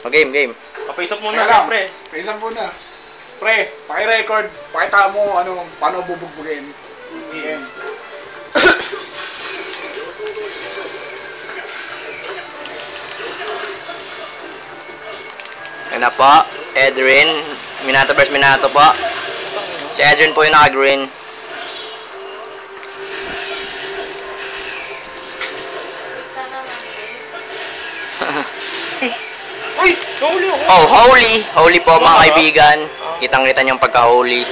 O, game. Face up muna lang, pre. Face up muna. Pre, paki-record. Pakita mo paano bubugbugin. Game. Yan na po, Edrin. Minato vs Minato po. Si Edrin po yung naka-green. Uy! Holy ako! Oh, holy! Holy po mga kaibigan. Kitang-kita niyong pagka-holy.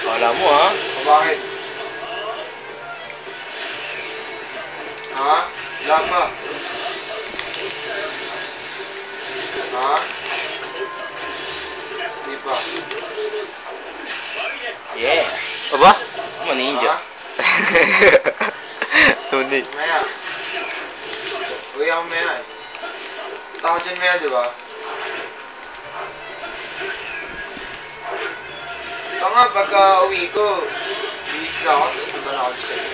Wala mo ha? Bakit? Ha? Lama. Ha? Di pa. Yeah! Aba? Ano ninja? Tuni. Maya. Uwi ako maya eh. Punta ko dyan maya, di ba? Ito nga, pagka uwi ko, bihis na ako, tapos punta na ako sa'yo.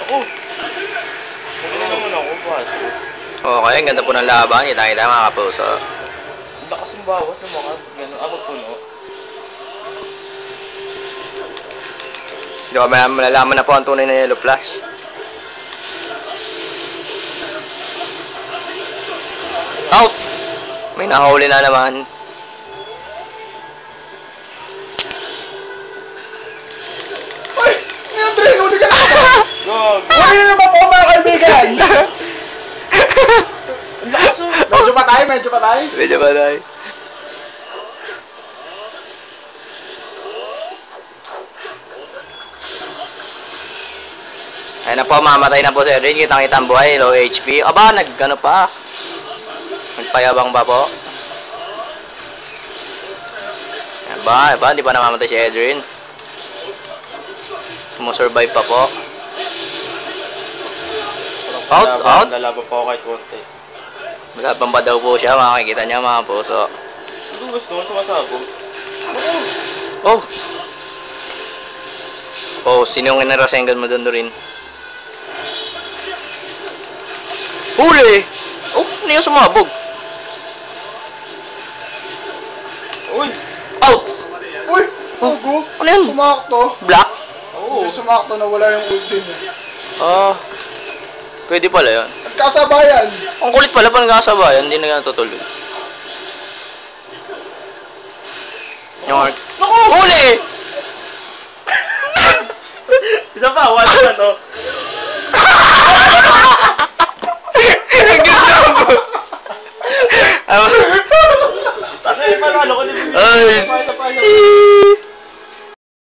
Ako! Huwag na naman ako, baso. Okay, ang ganda po ng laban. Kita-kita mga kapuso. Ang lakas ng bawas ng mga gano'n. Abot puno. Di ba, malalaman na po ang tunay na yellow flash. Outs! May nahuli na naman. Uy! Andre, huli ka na ako! Gog! Huli na naman po mga kaibigan! Ang lakas oh! Medyo patay. Medyo ba tayo? Ayun na po, mamatay na po si Edrin. Kitang-kita ang buhay, low HP. Aba, nag-ano pa? Nagpayabang ba po? Aba, hindi pa namamatay si Edrin. Sumusurvive pa po. Outs! Lalaban pa ako kahit konti. Malabang ba daw po siya? Makikita niya mga puso. Ano gusto mo? Sumasabog. Oh! Oh, sino yung narasengan mo doon rin? Huli! Oh, ano yung sumabog? Uy! Outs! Uy! Ogo! Ano yun? Sumakto. Black? Oo! Hindi sumakto na wala yung ulti niya. Oh. Pwede pala yun. Nagkasabayan! Ang kulit pala pang kasabayan, hindi na natutuloy. Yung arc. Huli! Isa pa, wala na to. Ang ganda mo! Ano yung manalo ko din? Ay! Cheese!